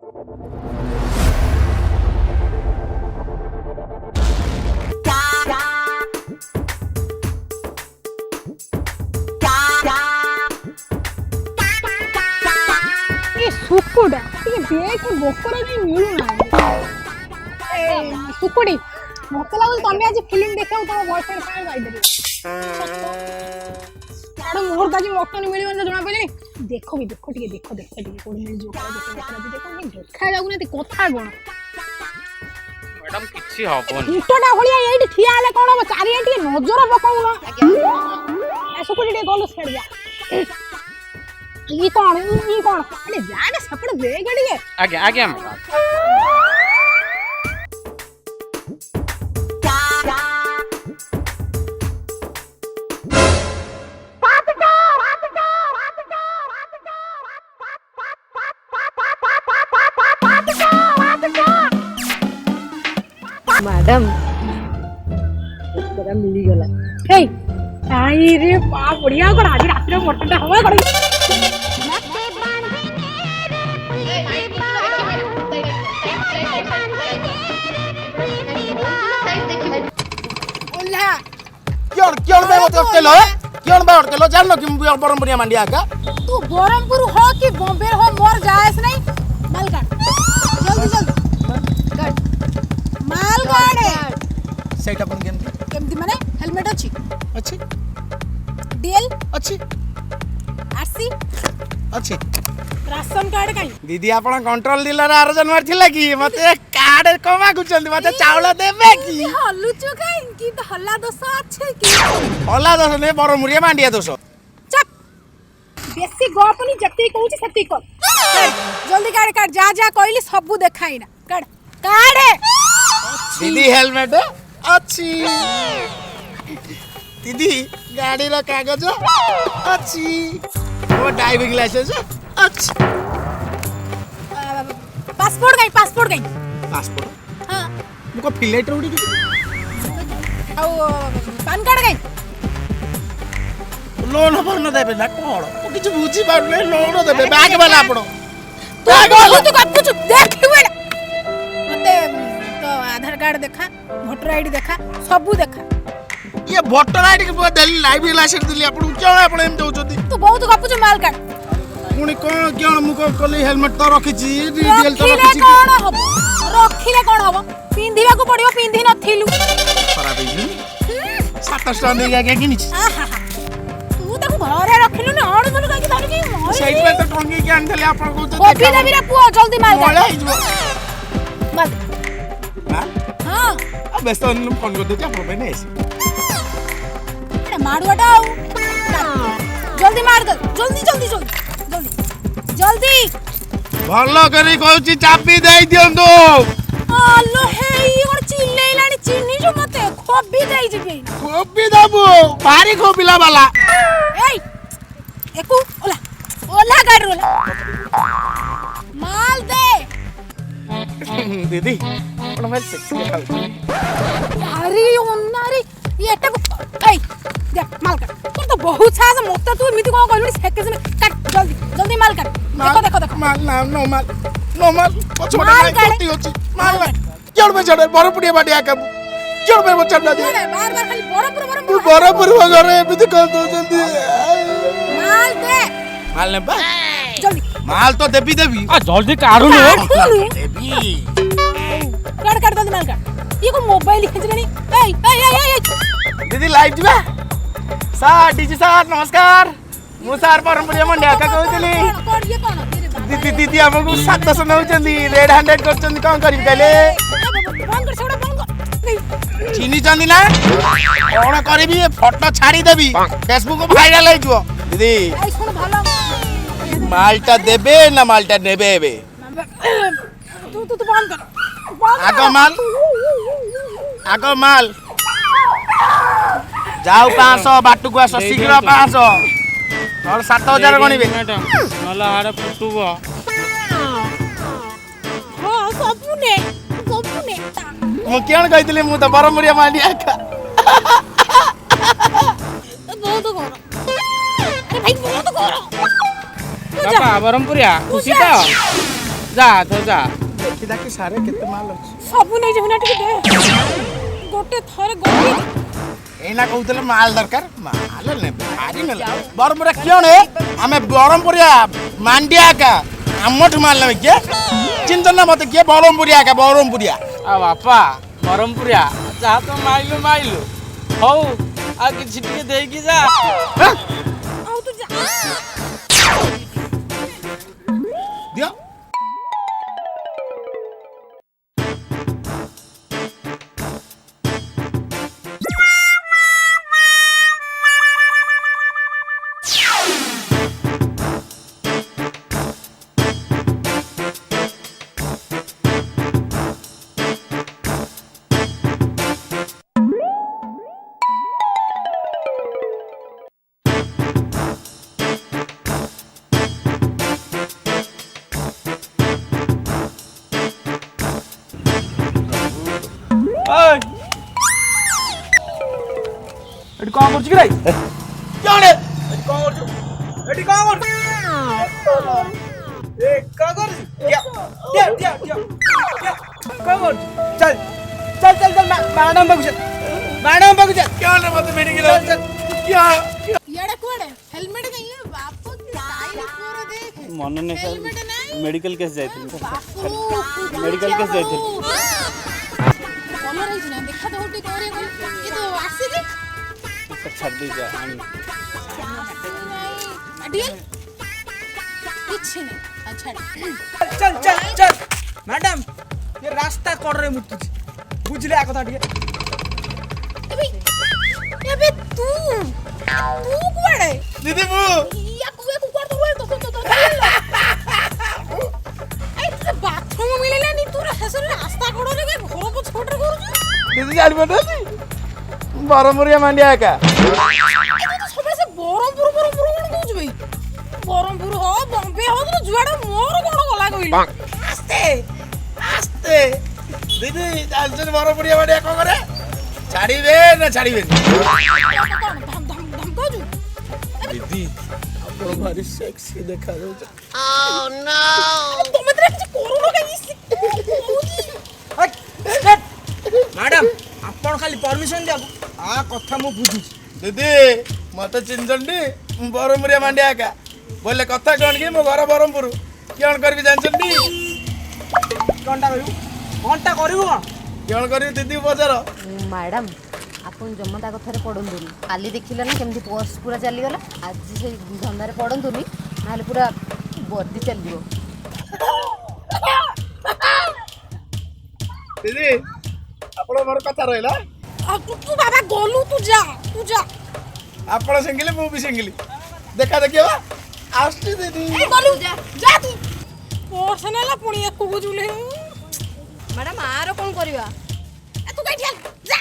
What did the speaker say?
सुकुड़ा देख बोकर मिलू ना सुकुड़ी मत लगुच तुम आज फिल्म देखा तुम बॉयफ्रेंड साथ जाई मोर आज मटन मिल जना पड़े देख भी देख टे देख देख कौन मिल जो देखा जाऊना कथा कौन मैडम किछि हबन इटोटा भलिया एठी ठिया हेले कोन हम चारि एठी नजर पकाउन ए सुकुड़ी टे गलो छेड़ जा ई कोन अरे जाने सपड़ दे गडी आगे आगे मैडम मैडम तेरा मिली गला हे आई रे बा बढ़िया कर आज रात रे मटन हवा कर ओला क्यों बे मत केलो जानो कि बरमपुरिया मांडिया का तू बरमपुर हो कि बॉम्बे हो मोर जायस नहीं मालगाड़ जल्दी गाड़ मालगाड़ सेट अपन केमती माने हेलमेट अछि डीएल अच्छी आरसी अच्छी राशन कार्ड काई दीदी आपण कंट्रोल डीलर आर जनवर थिला कि मते कार्ड कमा गुचंदी मते चावल देबे कि हल्लू चुकाई कि तो हल्ला दोस अच्छे कि हल्ला दोस ने बरमपुरिया मांडिया दोस चप बेसी गपनी जत्ती कहूची सत्ती कर जल्दी कार्ड कार्ड जा जा कहली सब देखाई ना कार्ड कार्ड दीदी हेलमेट अच्छी दीदी गाड़ी रो कागज अच्छी वो ड्राइविंग लाइसेंस अच्छी पासपोर्ट गई पासपोर्ट हां मुको फिलेटर उडी औ पैन कार्ड गई लोन पर न देबे ना कोन ओ किछ बुझी पारले लोन देबे बैग वाला आपड़ो तू तू कुछ देखिबे मते तो आधार कार्ड देखा वोटर आईडी देखा सब देखा ये वोटर आईडी के देली ड्राइविंग लाइसेंस दिली आपन क्यों आपन एम दोचोती तू बहुत गपुछ माल कार्ड पुणी कोन क्यों मुको कली हेलमेट तो रखिची डीएल तो रखिची कोन हबो रखिले कोन हबो पिंधिबा को पड़ियो पिंधि नथिलु खराब हेजी 700 टका देगा के किनिछ तू ताको घरे रखिलु न हड़ धनु काकी धरकी साइड में तो टंगी के आनथले आपन को कॉपी देबी रे पुओ जल्दी माल कार्ड माल हां हां अब बेस्ट फोन कर देती आपन बने ऐसे मारवाटा आउ जल्दी मार दे जल्दी भलो करी कहूची चाबी देई दियंदो आलो हे और चिल्लेलानी चिन्नी जो मते खोबी देई जिबे खोबी दाबो भारी खोबिला वाला एई एकू ओला गाड़ी ओला माल दे दीदी आपण भाई सेक्सी खाऊ अरे ओनारी ये एटा एई दे माल काट तू तो बहुत सास मते तू एमिति को कहलुनी सेके से काट जल्दी माल काट देखो माल ना नो माल पछोड़ा नहीं कोटी होची माल क्यों में चढ़े बरपुड़िया बाडिया का क्यों में चढ़ना दे बार खाली बरपुर बरपुर घरे एमिति कर दो जल्दी माल दे माल ने बा जल्दी माल तो देबी आ जल्दी काढू न देबी काट जल्दी माल काट ये को मोबाइल खिंचलेनी ए दीदी लाइव दिबा सर डीजी सर नमस्कार मु सर परमपुरिया मंडिया का कहउतली ये कोन दीदी दीदी हमको 700 नउचंदी रेड 100 करचंदी कोन करिब कहले बंद कर छोड़ा बंद कर चिनी चंदी ना कोन करबी फोटो छाड़ी देबी फेसबुक पे वायरल हो जइबो दीदी आई सुन भालो मालटा देबे ना मालटा नेबे बे तू बंद कर आगो माल जाओ 500 बाटू को आसो शीघ्र 500 और 7000 गणिबे नला हाडे फुटुबो हां सबने मु केन कहितली मु त बरमपुरिया मांडिया का बहुत करो भाई बहुत करो बाबा बरमपुरिया खुशी तो ଯା ତ ଯା ଦେଖି ଦେଖି ସାରେ କେତେ ମାଲ ଅଛି ସବୁ ନେଇଯିବୁ ନା ଟିକେ ଦେ ଗୋଟେ ଥରେ ଗଲି ଏଇନା କହୁଥିଲେ ମାଲ ଦରକାର ମାଲ ନେବେ ଭାରି ନେଲେ ବରମପୁରା କିଅଣେ ଆମେ ବରମପୁରିଆ ମାଣ୍ଡିଆ ଏକା ଆମଠୁ ମାଲ ନେବେ କିଏ ଚିନ୍ତା ନା ମତେ କିଏ ବରମପୁରିଆ ଏକା ବରମପୁରିଆ ଆଉ ବାପା ବରହମପୁରିଆ ଯାହା ତ ମାଇଲୁ ହଉ ଆଉ କିଛି ଟିକେ ଦେଇକି ଯା ଆଉ ତୁ ଯା ଦିଅ ଏଠି କଣ କରୁଛୁ କି ଭାଇ କିଅଣେ ଏଠି କଣ କରୁଛୁ ଏଠି କଣ କରୁଛୁ ଏ କଣ କରୁଛୁ କଣ କରୁଛୁ ଚାଲ ଚାଲ ଚାଲ ଚାଲ ମ୍ୟାଡମ ପାଖକୁ ଚାଲ ମ୍ୟାଡମ ପାଖକୁ ଚାଲ କିଅଣେ ମତେ ମେଡିକାଲ ଚାଲ କିଅ ଇଆଡେ କୁଆଡେ ହେଲମେଟ କାଇଁ ବାପ ଟାଇଲ ପୁର ଦେଖ ମନେ ନାହିଁ ସାର୍ ହେଲମେଟ ନାହିଁ ମେଡିକାଲ କେସ୍ ଯାଇଥିଲି ବାପୁ ମେଡିକାଲ କେସ୍ ଯାଇଥିଲି କଲର ହେଇଛି ନା ଦେଖା ତ ଗୋଟେ କରେ କଲ ଏ ତ ଆସିକି ସାର୍ ଛାଡ଼ି ଦେଇଛି ଆଡିଏ କିଛି ନାହିଁ ଆଚ୍ଛା ଚାଲ ଚାଲ ଚାଲ ମ୍ୟାଡମ ଏ ରାସ୍ତା କଡ଼ରେ ମୁତୁଛି ବୁଝିଲେ ଆ କଥା ଟିକେ ଏବେ ତୁ କୁଆଡେ ଦିଦି ମୁଁ ୟାକୁ କୁଆଡେ ତ ଏଇ ତ ବାଥରୁମ ମିଳିଲାନି ତୁ ହେସରେ ରାସ୍ତା କଡ଼ରେ ଘର ପଛପଟରେ କରୁଛୁ ଦିଦି ଜାଣିପାରୁନାହାନ୍ତି ବରମପୁରିଆ ମାଣ୍ଡିଆ ଏକା ସବୁବେଳେ ସେ ବରମପୁର କଣ କହୁଛୁ ଭାଇ ବରମପୁର ହ ବମ୍ବେ ହ ତୁ ଯୁଆଡେ ମୋର କଣ ଗଲା କହିଲୁ ଆସ୍ତେ ଆସ୍ତେ ଦିଦି ଜାଣିଛନ୍ତି ବରମପୁରିଆ ମାଣ୍ଡିଆ କଣ କରେ ଛାଡ଼ିବେ ନା ଛାଡ଼ିବେନି ଧମକାଉଛୁ ଦିଦି ଆପଣ ଭାରି ସେକ୍ସି ଦେଖାଯାଉଛି ତମେ ତ କିଛି କରୁନ କାଇଁ ମ୍ୟାଡମ ଆପଣ ଖାଲି ପରମିଶନ ଦିଅନ୍ତୁ ଆ କଥା ମୁଁ ବୁଝୁଛି ଦିଦି ମତେ ଚିହ୍ନିଛନ୍ତି ମୁଁ ବରମପୁରିଆ ମାଣ୍ଡିଆ ଏକା ବୋଲେ କଥା କଣ କି ମୋ ଘର ବରମପୁର କିଅଣ କରିବି ଜାଣିଛନ୍ତି ଘଣ୍ଟା କରିବୁ କଣ କିଅଣ କରିବି ଦିଦି ପଚାର ମ୍ୟାଡ଼ାମ ଆପଣ ଜମା ତା କଥାରେ ପଡ଼ନ୍ତୁନି କାଲି ଦେଖିଲ ନା କେମିତି ପର୍ସ ପୁରା ଚାଲିଗଲା ଆଜି ସେଇ ଧନ୍ଦାରେ ପଡ଼ନ୍ତୁନି ନହେଲେ ପୁରା ବର୍ଦ୍ଦି ଚାଲିଯିବ ଦିଦି ଆପଣ ମୋର କଥା ରହିଲା ତୁ ବାବା ଗଲୁ ତୁ ଯା ଆପଣ ସିଙ୍ଗିଲି ମୁଁ ବି ସିଙ୍ଗିଲି ଦେଖା ଦେଖିବା ଆସୁଛି ଦିଦି ଗଲୁ ଯା ତୁ ପର୍ସ ନେଲା ପୁଣି ଏକୁ ବୁଝୁଲେ ମ୍ୟାଡ଼ାମ ଆର କ'ଣ କରିବା ତୁ କାଇଁ ଯା